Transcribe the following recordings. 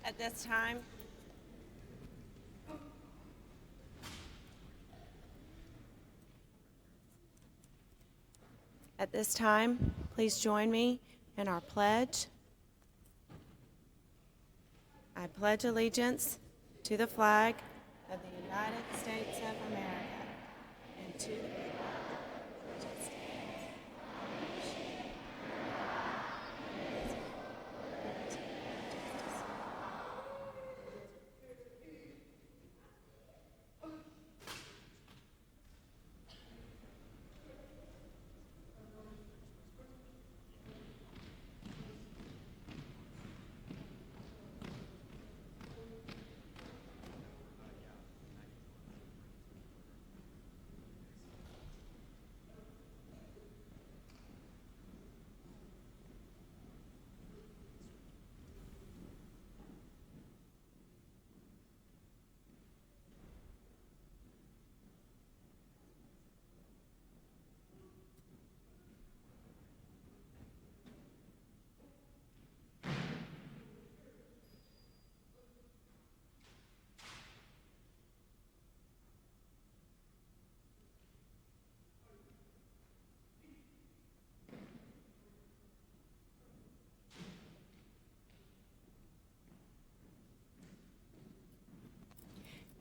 At this time, please join me in our pledge. I pledge allegiance to the flag of the United States of America and to the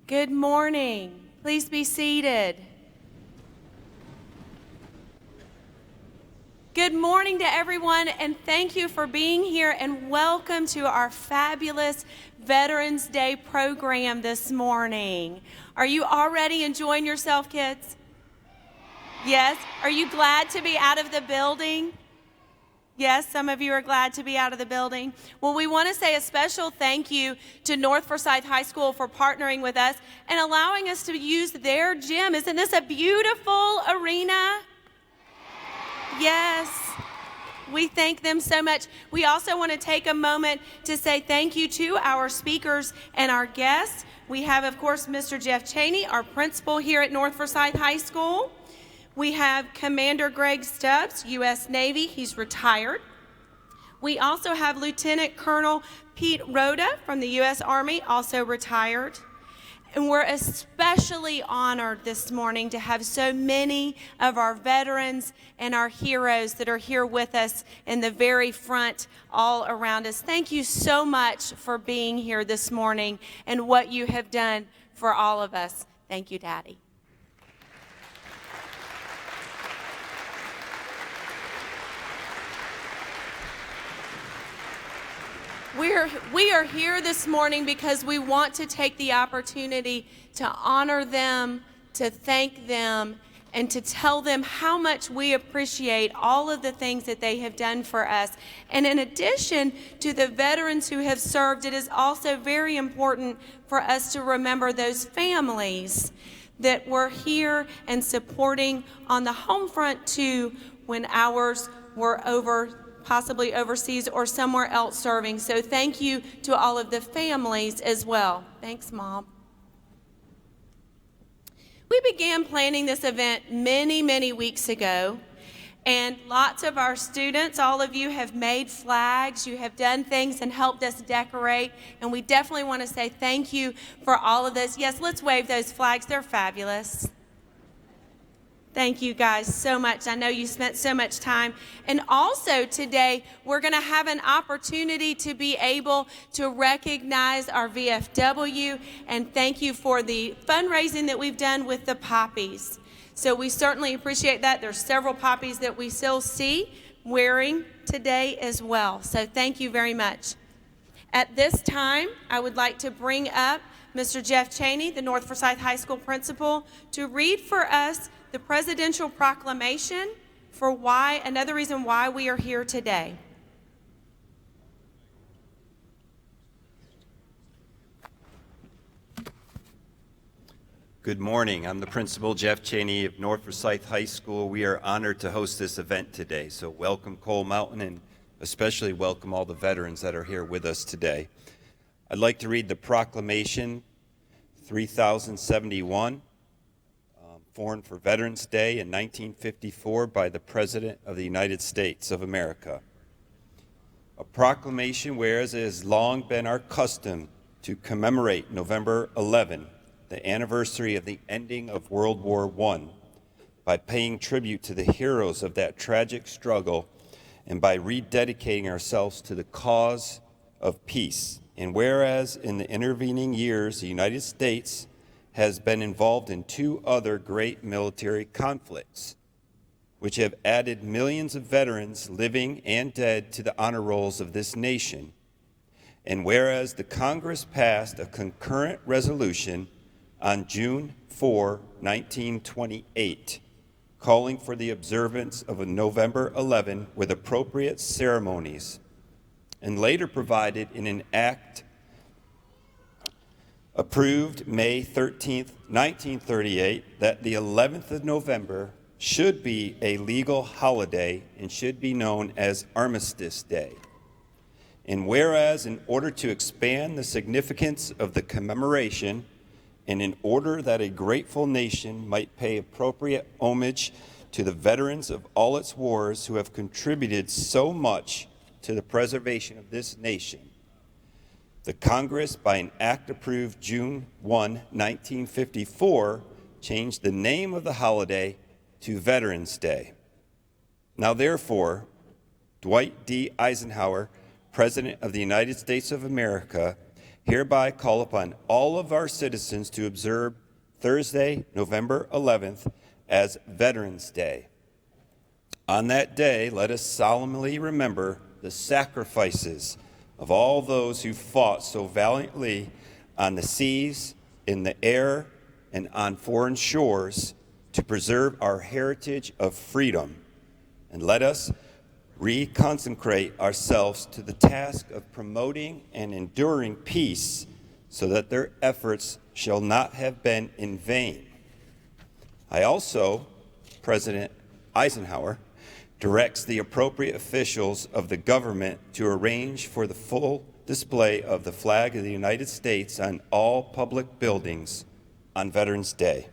Good morning. Please be seated. Good morning to everyone, and thank you for being here, and welcome to our fabulous Veterans Day program this morning. Are you already enjoying yourself, kids? Yes? Are you glad to be out of the building? Yes, some of you are glad to be out of the building. Well, we want to say a special thank you to North Forsyth High School for partnering with us and allowing us to use their gym. Isn't this a beautiful arena? Yes. We thank them so much. We also want to take a moment to say thank you to our speakers and our guests. We have, of course, Mr. Jeff Cheney, our principal here at North Forsyth High School. We have Commander Greg Stubbs, U.S. Navy. He's retired. We also have Lieutenant Colonel Pete Rhoda from the U.S. Army, also retired. And we're especially honored this morning to have so many of our veterans and our heroes that are here with us in the very front all around us. Thank you so much for being here this morning and what you have done for all of us. Thank you, Daddy. We are here this morning because we want to take the opportunity to honor them, to thank them, and to tell them how much we appreciate all of the things that they have done for us. And in addition to the veterans who have served, it is also very important for us to remember those families that were here and supporting on the home front too when ours were possibly overseas or somewhere else serving. So thank you to all of the families as well. Thanks, Mom. We began planning this event many weeks ago, and lots of our students, all of you have made flags, you have done things and helped us decorate, and we definitely want to say thank you for all of this. Yes, let's wave those flags. They're fabulous. Thank you guys so much. I know you spent so much time. And also today, we're going to have an opportunity to be able to recognize our VFW and thank you for the fundraising that we've done with the poppies. So we certainly appreciate that. There's several poppies that we still see wearing today as well. So thank you very much. At this time, I would like to bring up Mr. Jeff Cheney, the North Forsyth High School principal, to read for us the presidential proclamation for another reason why we are here today. Good morning. I'm the principal, Jeff Cheney of North Forsyth High School. We are honored to host this event today. So welcome Coal Mountain, and especially welcome all the veterans that are here with us today. I'd like to read the proclamation 3071. Formed for Veterans Day in 1954 by the President of the United States of America. A proclamation whereas it has long been our custom to commemorate November 11, the anniversary of the ending of World War I, by paying tribute to the heroes of that tragic struggle and by rededicating ourselves to the cause of peace. And whereas in the intervening years, the United States has been involved in 2 other great military conflicts, which have added millions of veterans, living and dead, to the honor rolls of this nation. And whereas the Congress passed a concurrent resolution on June 4, 1928, calling for the observance of a November 11 with appropriate ceremonies, and later provided in an act approved May 13, 1938, that the 11th of November should be a legal holiday and should be known as Armistice Day. And whereas in order to expand the significance of the commemoration and in order that a grateful nation might pay appropriate homage to the veterans of all its wars who have contributed so much to the preservation of this nation, the Congress, by an act approved June 1, 1954, changed the name of the holiday to Veterans Day. Now therefore, Dwight D. Eisenhower, President of the United States of America, hereby call upon all of our citizens to observe Thursday, November 11th, as Veterans Day. On that day, let us solemnly remember the sacrifices of all those who fought so valiantly on the seas, in the air, and on foreign shores to preserve our heritage of freedom. And let us reconsecrate ourselves to the task of promoting and enduring peace, so that their efforts shall not have been in vain. I also, President Eisenhower, directs the appropriate officials of the government to arrange for the full display of the flag of the United States on all public buildings on Veterans Day.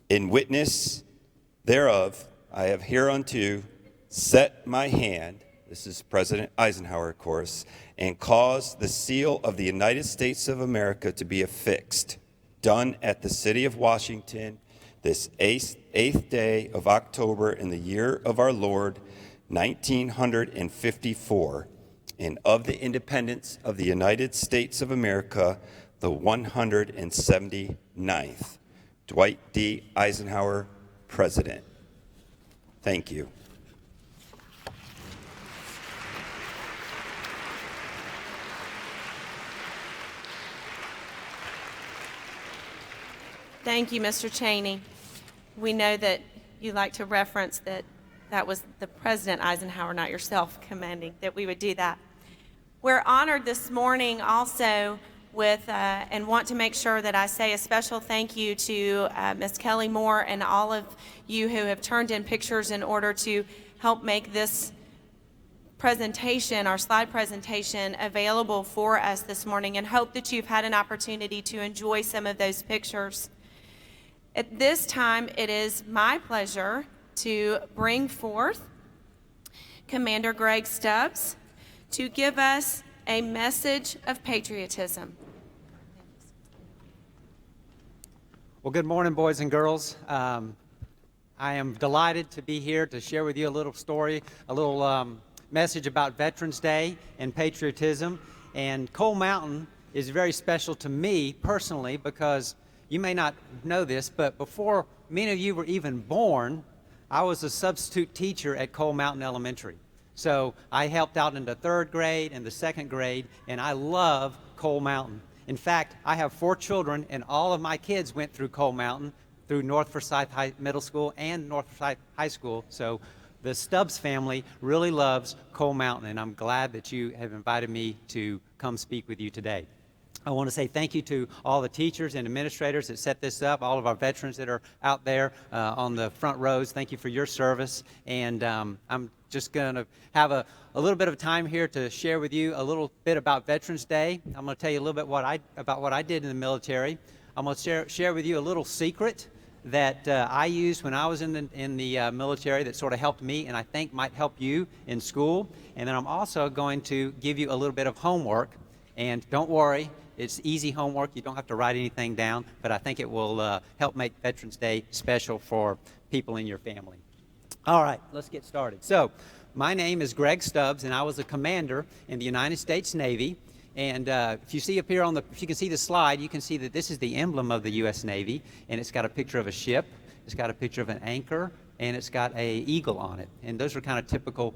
In witness thereof, I have hereunto set my hand, this is President Eisenhower, of course, and caused the seal of the United States of America to be affixed, done at the city of Washington, this 8th day of October in the year of our Lord, 1954, and of the independence of the United States of America, the 179th. Dwight D. Eisenhower, President. Thank you. Thank you, Mr. Cheney. We know that you like to reference that was the President Eisenhower, not yourself, commanding that we would do that. We're honored this morning also with, and want to make sure that I say a special thank you to Ms. Kelly Moore and all of you who have turned in pictures in order to help make this presentation, our slide presentation, available for us this morning, and hope that you've had an opportunity to enjoy some of those pictures. At this time, it is my pleasure to bring forth Commander Greg Stubbs to give us a message of patriotism. Well, good morning, boys and girls. I am delighted to be here to share with you a little story, a little message about Veterans Day and patriotism. And Coal Mountain is very special to me personally because you may not know this, but before many of you were even born, I was a substitute teacher at Coal Mountain Elementary. So I helped out in the 3rd grade and the 2nd grade, and I love Coal Mountain. In fact, I have 4 children, and all of my kids went through Coal Mountain, through North Forsyth Middle School and North Forsyth High School. So the Stubbs family really loves Coal Mountain, and I'm glad that you have invited me to come speak with you today. I want to say thank you to all the teachers and administrators that set this up, all of our veterans that are out there on the front rows. Thank you for your service. And I'm just going to have a little bit of time here to share with you a little bit about Veterans Day. I'm going to tell you a little bit about what I did in the military. I'm going to share with you a little secret that I used when I was in the military that sort of helped me and I think might help you in school. And then I'm also going to give you a little bit of homework. And don't worry, it's easy homework. You don't have to write anything down, but I think it will help make Veterans Day special for people in your family. All right, let's get started. So, my name is Greg Stubbs, and I was a commander in the United States Navy. And if you see up here if you can see the slide, you can see that this is the emblem of the U.S. Navy, and it's got a picture of a ship, it's got a picture of an anchor, and it's got an eagle on it. And those are kind of typical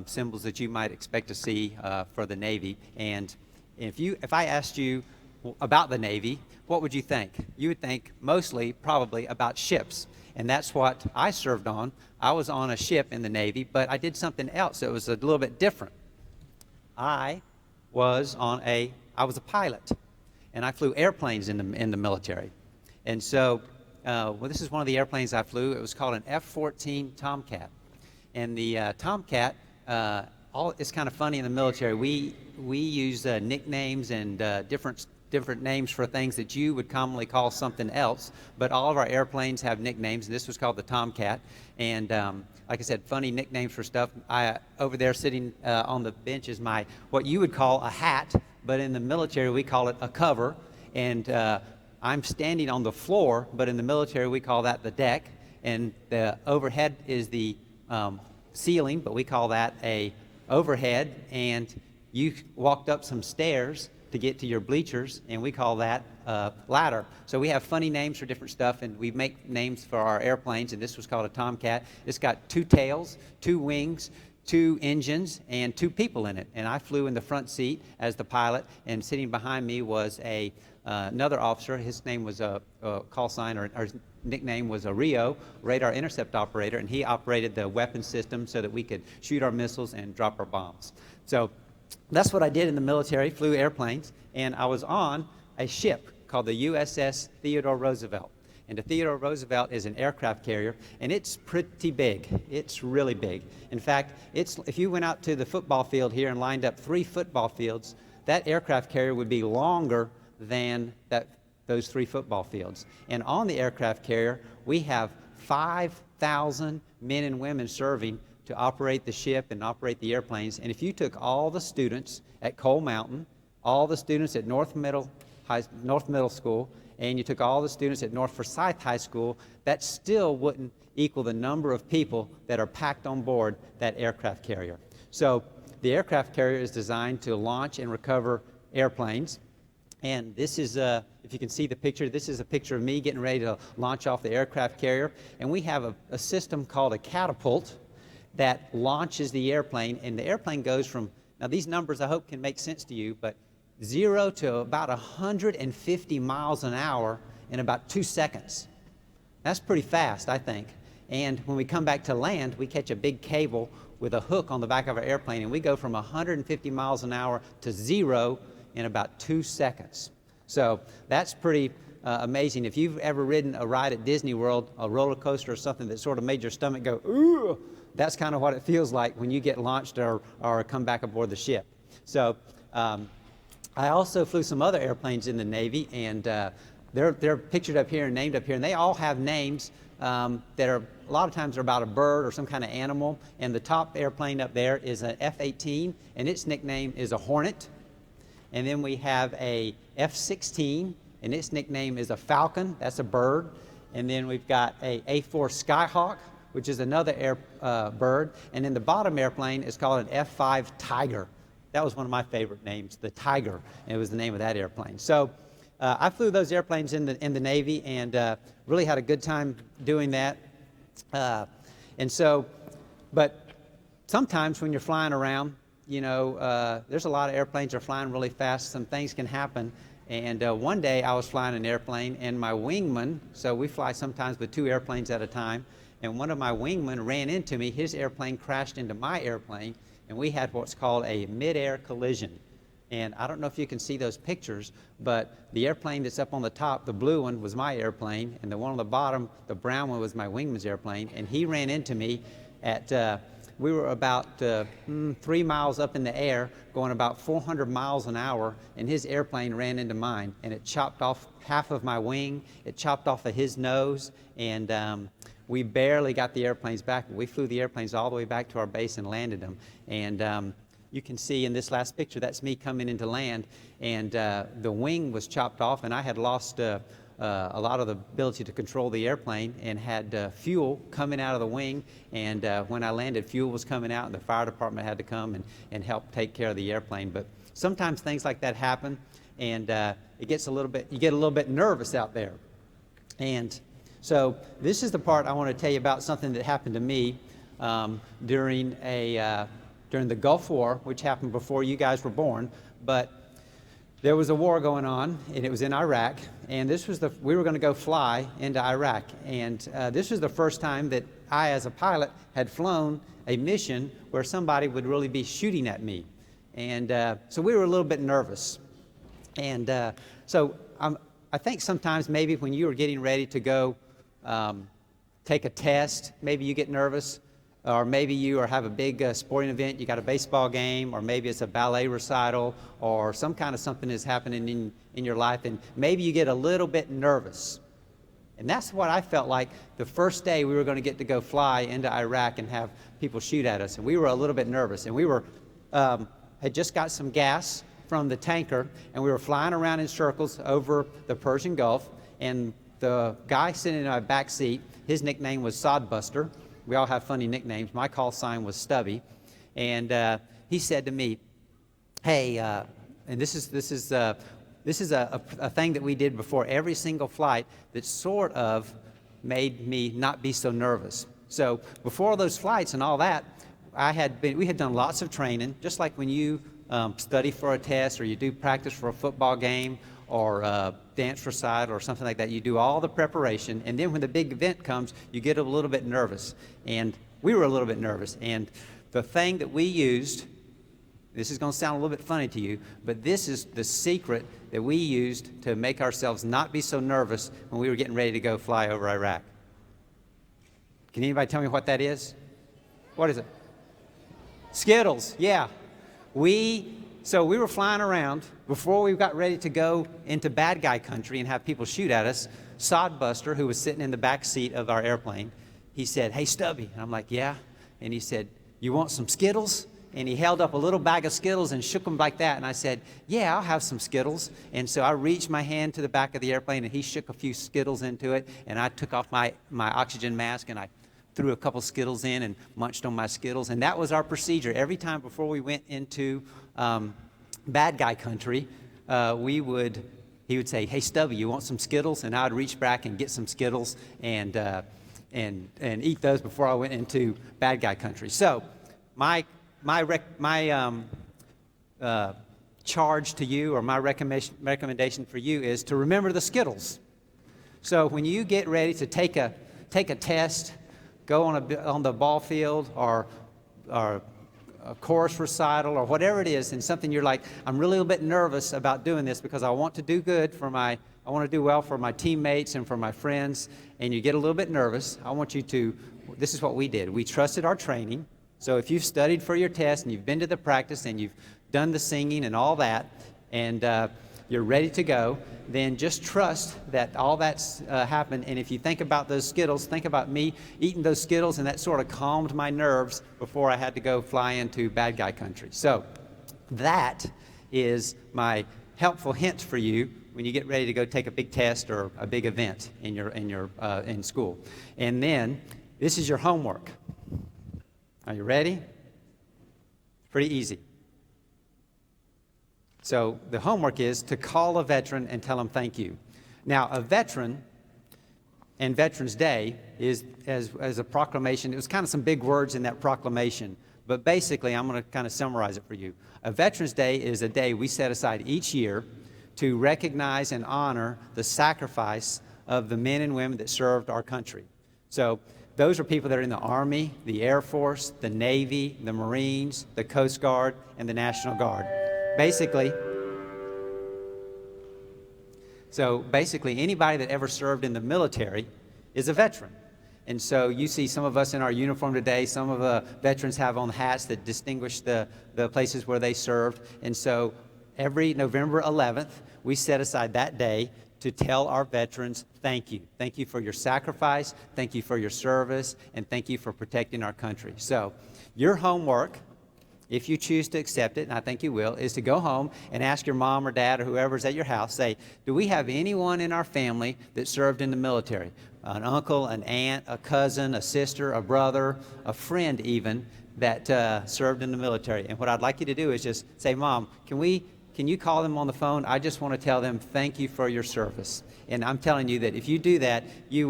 symbols that you might expect to see for the Navy. And if I asked you about the Navy, what would you think? You would think mostly probably about ships. And that's what I served on. I was on a ship in the Navy, but I did something else that was a little bit different. I was a pilot, and I flew airplanes in the military. And so, this is one of the airplanes I flew. It was called an F-14 Tomcat. And the Tomcat, it's kind of funny in the military. We use nicknames and different names for things that you would commonly call something else, but all of our airplanes have nicknames, and this was called the Tomcat. And like I said, funny nicknames for stuff. Over there sitting on the bench is what you would call a hat, but in the military we call it a cover. And I'm standing on the floor, but in the military we call that the deck. And the overhead is the ceiling, but we call that a overhead. And you walked up some stairs to get to your bleachers, and we call that ladder. So we have funny names for different stuff, and we make names for our airplanes, and this was called a Tomcat. It's got 2 tails, 2 wings, 2 engines, and 2 people in it. And I flew in the front seat as the pilot, and sitting behind me was another officer. His name was a call sign, or his nickname was a Rio, radar intercept operator, and he operated the weapon system so that we could shoot our missiles and drop our bombs. So that's what I did in the military, flew airplanes, and I was on a ship called the USS Theodore Roosevelt. And the Theodore Roosevelt is an aircraft carrier, and it's pretty big. It's really big. In fact, if you went out to the football field here and lined up 3 football fields, that aircraft carrier would be longer than those 3 football fields. And on the aircraft carrier, we have 5,000 men and women serving to operate the ship and operate the airplanes. And if you took all the students at Cole Mountain, all the students at North Middle School, and you took all the students at North Forsyth High School, that still wouldn't equal the number of people that are packed on board that aircraft carrier. So the aircraft carrier is designed to launch and recover airplanes. And this is, if you can see the picture, this is a picture of me getting ready to launch off the aircraft carrier. And we have a system called a catapult that launches the airplane, and the airplane goes from, now these numbers I hope can make sense to you, but 0 to about 150 miles an hour in about 2 seconds. That's pretty fast, I think. And when we come back to land, we catch a big cable with a hook on the back of our airplane, and we go from 150 miles an hour to 0 in about 2 seconds. So that's pretty amazing. If you've ever ridden a ride at Disney World, a roller coaster or something that sort of made your stomach go, ooh, that's kind of what it feels like when you get launched or come back aboard the ship. So I also flew some other airplanes in the Navy, and they're pictured up here and named up here, and they all have names that are, a lot of times they're about a bird or some kind of animal. And the top airplane up there is an F-18, and its nickname is a Hornet. And then we have a F-16, and its nickname is a Falcon. That's a bird. And then we've got a A-4 Skyhawk, which is another bird. And then the bottom airplane is called an F-5 Tiger. That was one of my favorite names, the Tiger. And it was the name of that airplane. So I flew those airplanes in the Navy, and really had a good time doing that. But sometimes when you're flying around, there's a lot of airplanes that are flying really fast. Some things can happen. And one day I was flying an airplane, and my wingman, so we fly sometimes with 2 airplanes at a time, and one of my wingmen ran into me. His airplane crashed into my airplane, and we had what's called a mid-air collision. And I don't know if you can see those pictures, but the airplane that's up on the top, the blue one, was my airplane, and the one on the bottom, the brown one, was my wingman's airplane. And he ran into me at we were about 3 miles up in the air, going about 400 miles an hour, and his airplane ran into mine, and it chopped off half of my wing, it chopped off of his nose, and we barely got the airplanes back. We flew the airplanes all the way back to our base and landed them. And you can see in this last picture, that's me coming into land, and the wing was chopped off, and I had lost a lot of the ability to control the airplane and had fuel coming out of the wing. And when I landed, fuel was coming out, and the fire department had to come and help take care of the airplane. But sometimes things like that happen, and you get a little bit nervous out there. And so this is the part I want to tell you about, something that happened to me during the Gulf War, which happened before you guys were born. But there was a war going on, and it was in Iraq, and we were going to go fly into Iraq. And this was the first time that I, as a pilot, had flown a mission where somebody would really be shooting at me. And so we were a little bit nervous. And so I think sometimes maybe when you are getting ready to go take a test, maybe you get nervous, or maybe you have a big sporting event, you got a baseball game, or maybe it's a ballet recital, or some kind of something is happening in your life, and maybe you get a little bit nervous. And that's what I felt like the first day we were going to get to go fly into Iraq and have people shoot at us, and we were a little bit nervous. And we had just got some gas from the tanker, and we were flying around in circles over the Persian Gulf, and the guy sitting in my back seat, his nickname was Sodbuster. We all have funny nicknames. My call sign was Stubby. And he said to me, hey, and this is a thing that we did before every single flight that sort of made me not be so nervous. So before those flights and all that, we had done lots of training, just like when you study for a test, or you do practice for a football game, or dance recital or something like that. You do all the preparation, and then when the big event comes, you get a little bit nervous. And we were a little bit nervous. And the thing that we used, this is going to sound a little bit funny to you, but this is the secret that we used to make ourselves not be so nervous when we were getting ready to go fly over Iraq. Can anybody tell me what that is? What is it? Skittles, yeah. So we were flying around. Before we got ready to go into bad guy country and have people shoot at us, Sodbuster, who was sitting in the back seat of our airplane, he said, hey, Stubby. And I'm like, yeah. And he said, you want some Skittles? And he held up a little bag of Skittles and shook them like that. And I said, yeah, I'll have some Skittles. And so I reached my hand to the back of the airplane, and he shook a few Skittles into it. And I took off my oxygen mask, and I threw a couple Skittles in and munched on my Skittles. And that was our procedure. Every time before we went into bad guy country, he would say, hey, Stubby, you want some Skittles? And I would reach back and get some Skittles and eat those before I went into bad guy country. So my charge to you, or my recommendation for you, is to remember the Skittles. So when you get ready to take a test, go on the ball field, or a chorus recital, or whatever it is, and something you're like, I'm really a bit nervous about doing this because I want to do good I want to do well for my teammates and for my friends, and you get a little bit nervous. I want you to, this is what we did. We trusted our training. So if you've studied for your test and you've been to the practice and you've done the singing and all that, and you're ready to go, then just trust that all that's happened. And if you think about those Skittles, think about me eating those Skittles, and that sort of calmed my nerves before I had to go fly into bad guy country. So that is my helpful hint for you when you get ready to go take a big test or a big event in school. And then this is your homework. Are you ready? Pretty easy. So the homework is to call a veteran and tell them thank you. Now, a veteran and Veterans Day is as a proclamation. It was kind of some big words in that proclamation, but basically I'm going to kind of summarize it for you. A Veterans Day is a day we set aside each year to recognize and honor the sacrifice of the men and women that served our country. So those are people that are in the Army, the Air Force, the Navy, the Marines, the Coast Guard, and the National Guard. Basically, anybody that ever served in the military is a veteran. And so you see some of us in our uniform today. Some of the veterans have on hats that distinguish the places where they served. And so every November 11th, we set aside that day to tell our veterans, thank you. Thank you for your sacrifice, thank you for your service, and thank you for protecting our country. So your homework, if you choose to accept it, and I think you will, is to go home and ask your mom or dad or whoever's at your house, say, do we have anyone in our family that served in the military? An uncle, an aunt, a cousin, a sister, a brother, a friend even, that served in the military. And what I'd like you to do is just say, Mom, can you call them on the phone? I just want to tell them thank you for your service. And I'm telling you that if you do that, it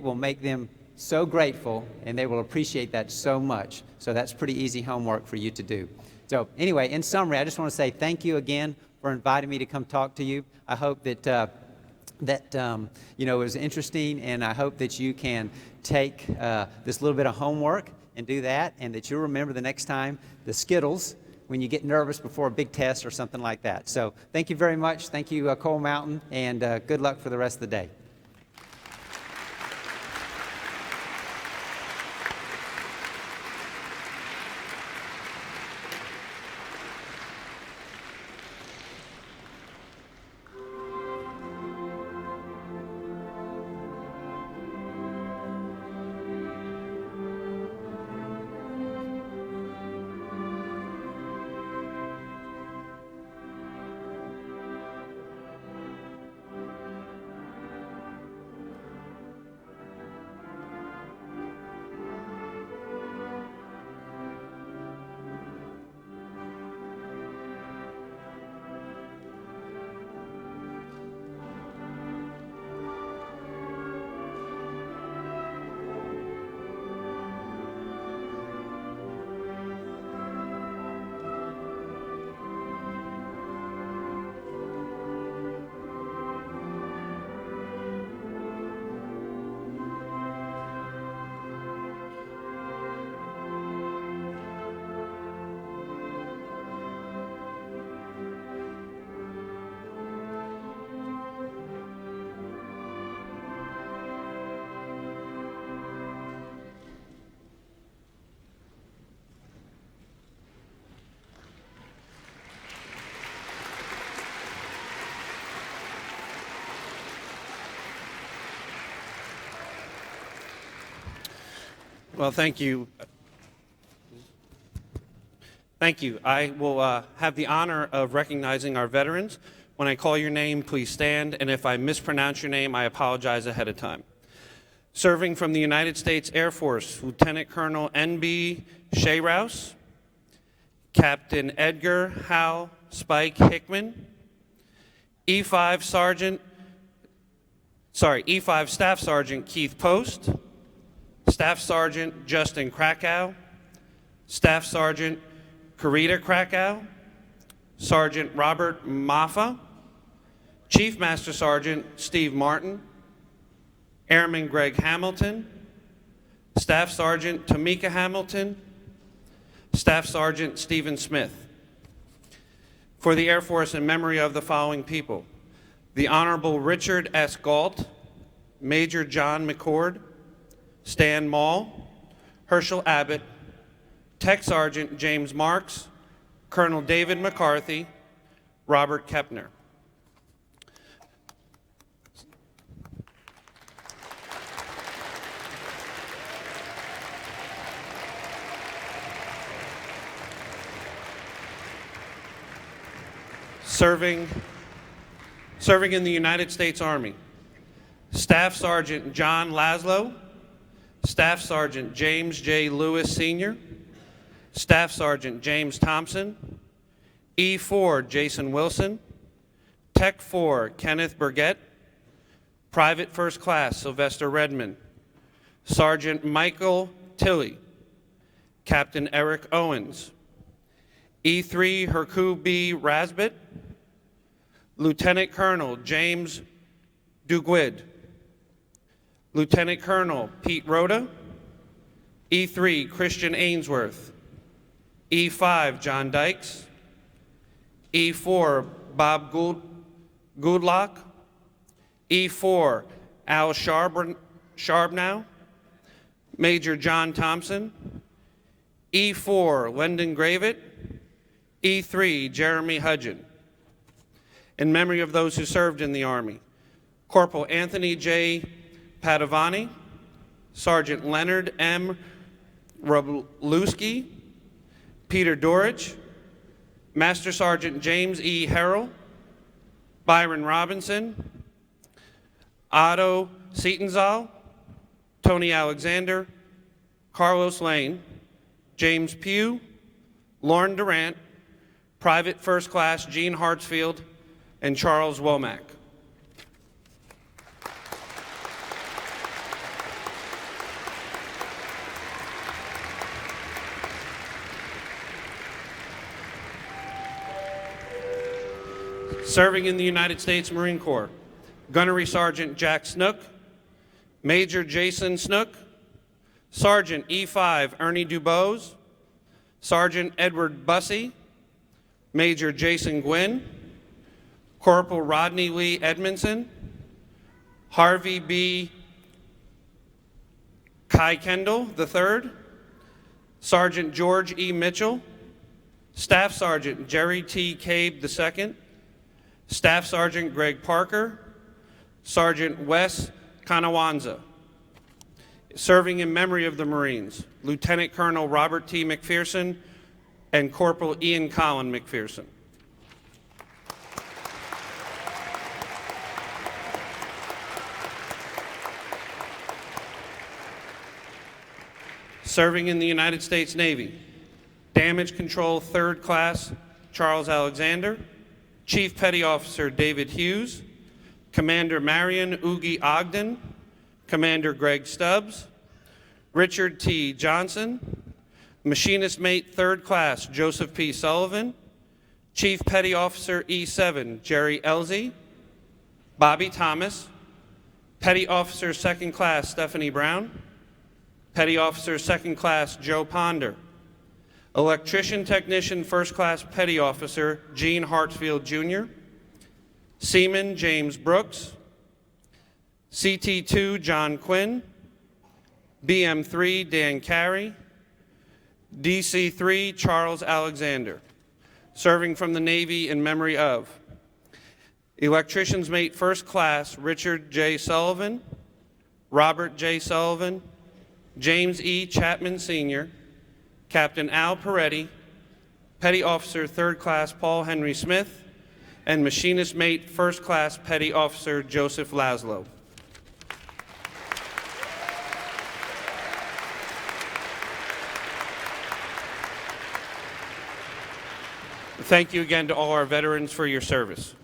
will make them so grateful, and they will appreciate that so much. So that's pretty easy homework for you to do. So anyway, in summary, I just want to say thank you again for inviting me to come talk to you. I hope that it was interesting, and I hope that you can take this little bit of homework and do that, and that you'll remember the next time the Skittles when you get nervous before a big test or something like that. So thank you very much. Thank you, Coal Mountain, and good luck for the rest of the day. Well, thank you. Thank you. I will have the honor of recognizing our veterans. When I call your name, please stand, and if I mispronounce your name, I apologize ahead of time. Serving from the United States Air Force, Lieutenant Colonel N.B. Shayrouse, Captain Edgar Hal Spike Hickman, E5 Staff Sergeant Keith Post, Staff Sergeant Justin Krakow, Staff Sergeant Karita Krakow, Sergeant Robert Maffa, Chief Master Sergeant Steve Martin, Airman Greg Hamilton, Staff Sergeant Tamika Hamilton, Staff Sergeant Stephen Smith. For the Air Force, in memory of the following people: the Honorable Richard S. Galt, Major John McCord, Stan Mall, Herschel Abbott, Tech Sergeant James Marks, Colonel David McCarthy, Robert Kepner. Serving in the United States Army: Staff Sergeant John Laszlo, Staff Sergeant James J. Lewis Sr., Staff Sergeant James Thompson, E4 Jason Wilson, Tech 4 Kenneth Burgett, Private First Class Sylvester Redmond, Sergeant Michael Tilley, Captain Eric Owens, E3 Hercule B. Rasbit, Lieutenant Colonel James Duguid, Lieutenant Colonel Pete Rhoda, E3 Christian Ainsworth, E5 John Dykes, E4 Bob Goodlock, E4 Al Sharbnow, Major John Thompson. E4, Lyndon Gravett. E3, Jeremy Hudgen. In memory of those who served in the Army, Corporal Anthony J. Padavani, Sergeant Leonard M. Robluski, Peter Dorich, Master Sergeant James E. Harrell, Byron Robinson, Otto Setonzal, Tony Alexander, Carlos Lane, James Pugh, Lauren Durant, Private First Class Gene Hartsfield, and Charles Womack. Serving in the United States Marine Corps, Gunnery Sergeant Jack Snook, Major Jason Snook, Sergeant E5 Ernie Dubose, Sergeant Edward Bussey, Major Jason Gwynn, Corporal Rodney Lee Edmondson, Harvey B. Kai Kendall III, Sergeant George E. Mitchell, Staff Sergeant Jerry T. Cabe II, Staff Sergeant Greg Parker, Sergeant Wes Kanawanza. Serving in memory of the Marines, Lieutenant Colonel Robert T. McPherson and Corporal Ian Colin McPherson. Serving in the United States Navy, Damage Control 3rd Class Charles Alexander, Chief Petty Officer David Hughes, Commander Marion Oogie Ogden, Commander Greg Stubbs, Richard T. Johnson, Machinist Mate 3rd Class Joseph P. Sullivan, Chief Petty Officer E7 Jerry Elzey, Bobby Thomas, Petty Officer 2nd Class Stephanie Brown, Petty Officer 2nd Class Joe Ponder, Electrician Technician 1st Class Petty Officer Gene Hartsfield Jr., Seaman James Brooks, CT2 John Quinn, BM3 Dan Carey, DC3 Charles Alexander. Serving from the Navy in memory of Electrician's Mate 1st Class Richard J. Sullivan, Robert J. Sullivan, James E. Chapman Sr., Captain Al Peretti, Petty Officer 3rd Class Paul Henry Smith, and Machinist Mate 1st Class Petty Officer Joseph Laszlo. Thank you again to all our veterans for your service.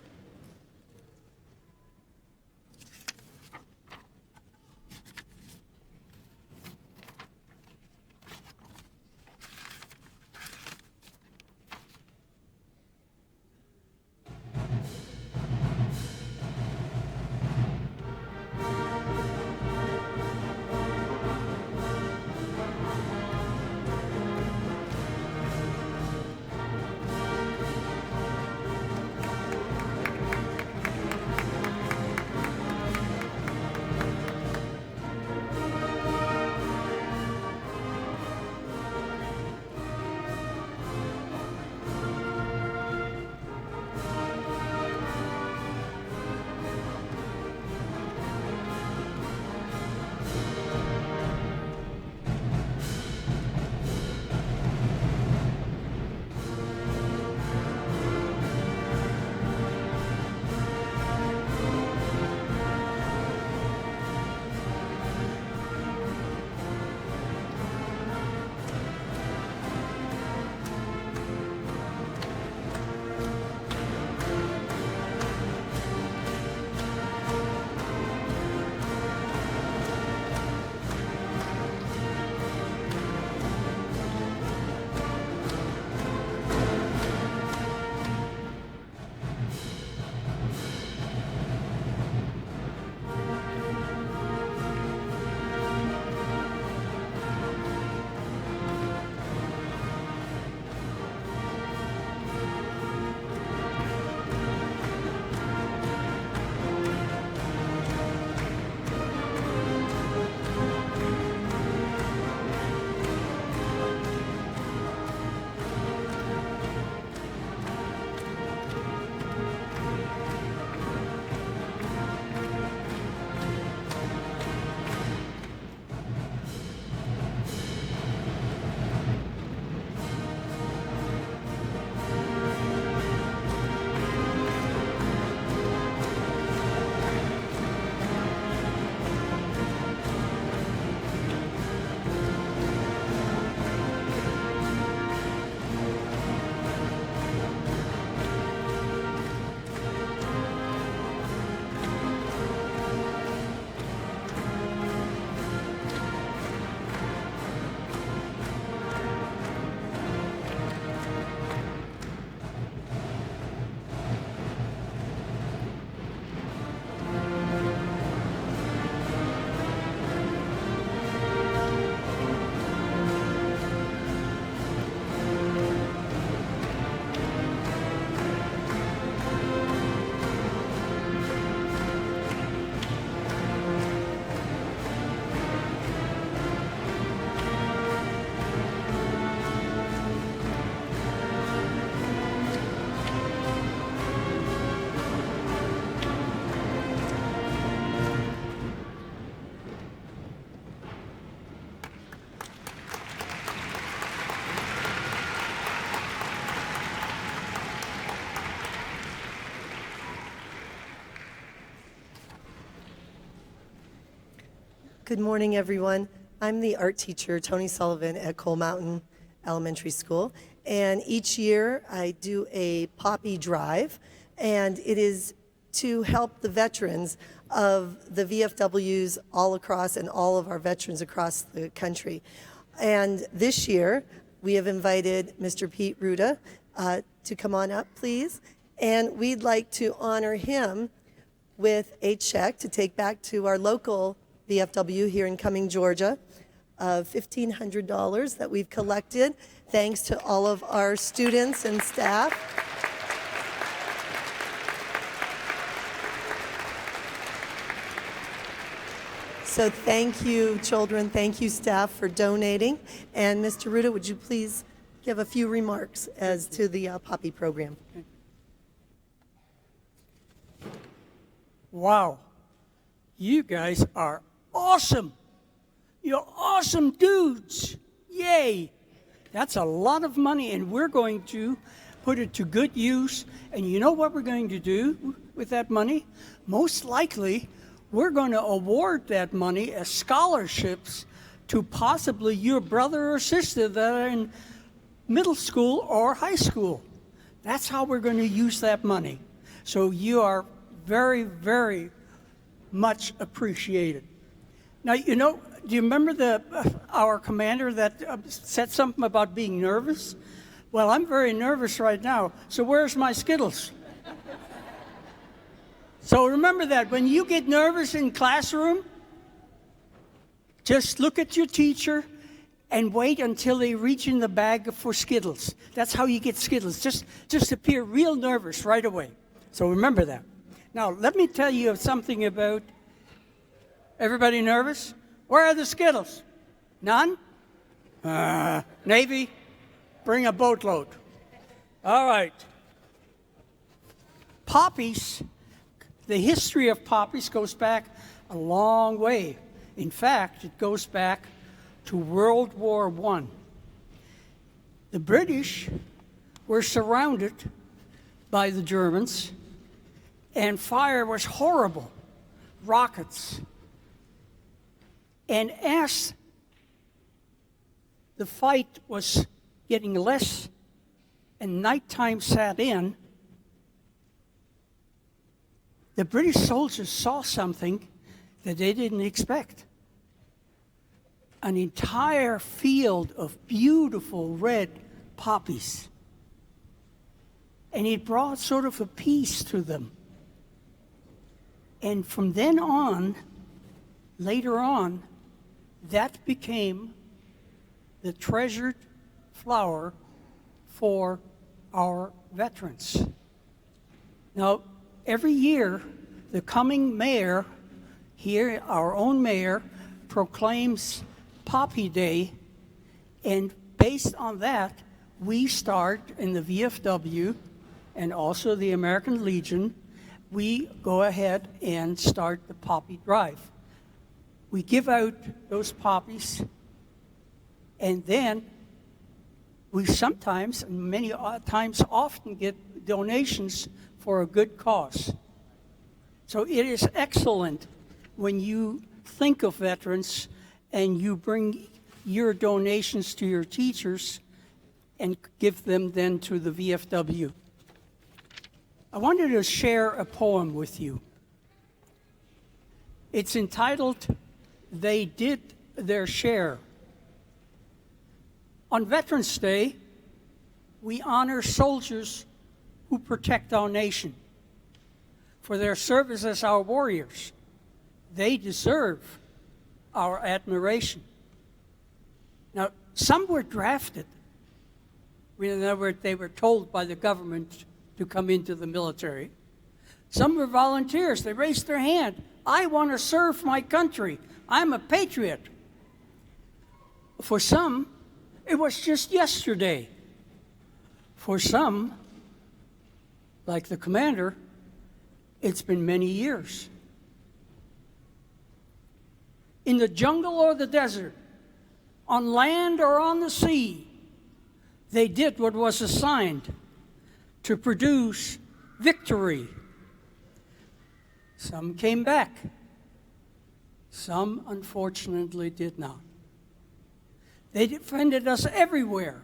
Good morning, everyone. I'm the art teacher, Tony Sullivan, at Coal Mountain Elementary School. And each year I do a Poppy Drive, and it is to help the veterans of the VFWs all across and all of our veterans across the country. And this year we have invited Mr. Pete Ruda to come on up, please. And we'd like to honor him with a check to take back to our local VFW here in Cumming, Georgia, of $1,500 that we've collected, thanks to all of our students and staff. So thank you, children, thank you, staff, for donating. And Mr. Ruda, would you please give a few remarks as to the Poppy program? Wow, you guys are awesome. You're awesome dudes. Yay. That's a lot of money, and we're going to put it to good use. And you know what we're going to do with that money? Most likely, we're going to award that money as scholarships to possibly your brother or sister that are in middle school or high school. That's how we're going to use that money. So you are very, very much appreciated. Now, you know, do you remember our commander that said something about being nervous? Well, I'm very nervous right now, so where's my Skittles? So remember that when you get nervous in classroom, just look at your teacher and wait until they reach in the bag for Skittles. That's how you get Skittles. Just appear real nervous right away. So remember that. Now, let me tell you something about, everybody nervous? Where are the Skittles? None? Navy, bring a boatload. All right. Poppies, the history of poppies goes back a long way. In fact, it goes back to World War I. The British were surrounded by the Germans, and fire was horrible, rockets. And as the fight was getting less and nighttime sat in, the British soldiers saw something that they didn't expect. An entire field of beautiful red poppies. And it brought sort of a peace to them. And from then on, later on, that became the treasured flower for our veterans. Now, every year, the coming mayor here, our own mayor, proclaims Poppy Day, and based on that, we start in the VFW and also the American Legion, we go ahead and start the Poppy Drive. We give out those poppies, and then we sometimes, and many times often, get donations for a good cause. So it is excellent when you think of veterans and you bring your donations to your teachers and give them then to the VFW. I wanted to share a poem with you. It's entitled, They Did Their Share. On Veterans Day, we honor soldiers who protect our nation for their service as our warriors. They deserve our admiration. Now, some were drafted. In other words, they were told by the government to come into the military. Some were volunteers. They raised their hand. I want to serve my country. I'm a patriot. For some, it was just yesterday. For some, like the commander, it's been many years. In the jungle or the desert, on land or on the sea, they did what was assigned to produce victory. Some came back. Some, unfortunately, did not. They defended us everywhere.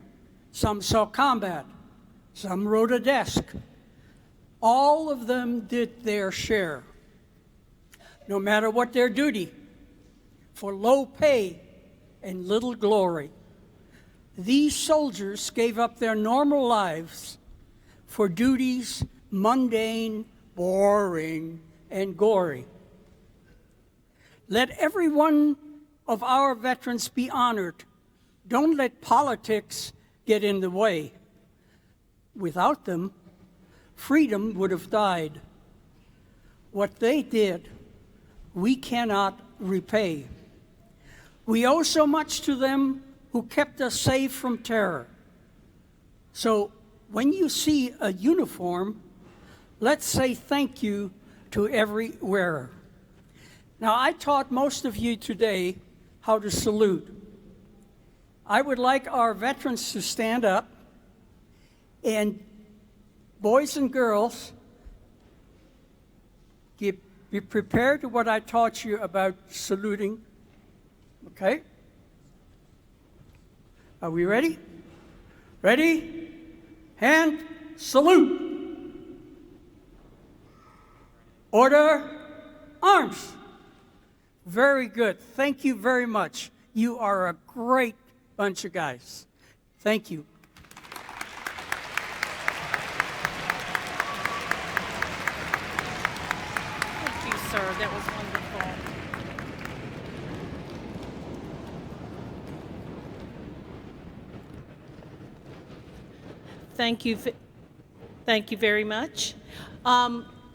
Some saw combat. Some rode a desk. All of them did their share, no matter what their duty, for low pay and little glory. These soldiers gave up their normal lives for duties mundane, boring, and gory. Let every one of our veterans be honored. Don't let politics get in the way. Without them, freedom would have died. What they did, we cannot repay. We owe so much to them who kept us safe from terror. So when you see a uniform, let's say thank you to every wearer. Now, I taught most of you today how to salute. I would like our veterans to stand up, and boys and girls, be prepared to what I taught you about saluting. Okay? Are we ready? Ready? Hand, salute. Order, arms. Very good. Thank you very much. You are a great bunch of guys. Thank you. Thank you, sir. That was wonderful. Thank you. Thank you very much.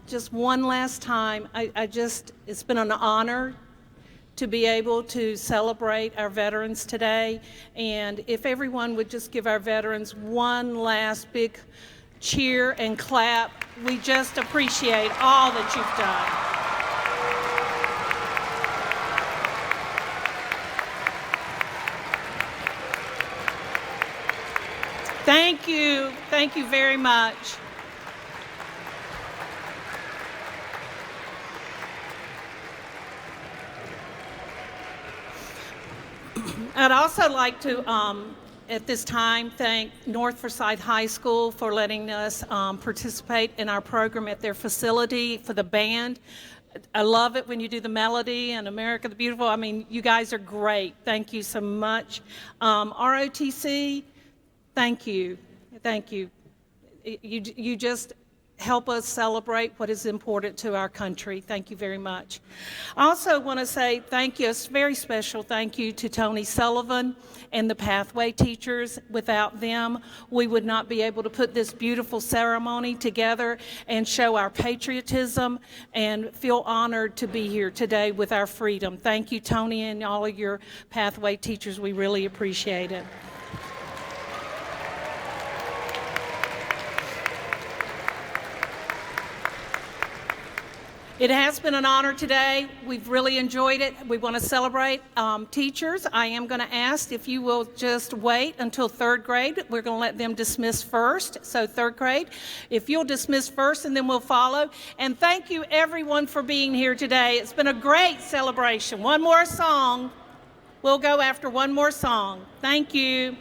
Just one last time, it's been an honor to be able to celebrate our veterans today. And if everyone would just give our veterans one last big cheer and clap, we just appreciate all that you've done. Thank you. Thank you very much. I'd also like to, at this time, thank North Forsyth High School for letting us participate in our program at their facility for the band. I love it when you do the melody and America the Beautiful. I mean, you guys are great. Thank you so much. ROTC, thank you. Thank you. You just help us celebrate what is important to our country. Thank you very much. I also want to say thank you, a very special thank you to Tony Sullivan and the Pathway teachers. Without them, we would not be able to put this beautiful ceremony together and show our patriotism and feel honored to be here today with our freedom. Thank you, Tony, and all of your Pathway teachers. We really appreciate it. It has been an honor today. We've really enjoyed it. We want to celebrate teachers. I am going to ask if you will just wait until third grade. We're going to let them dismiss first. So third grade, if you'll dismiss first and then we'll follow. And thank you everyone for being here today. It's been a great celebration. One more song. We'll go after one more song. Thank you.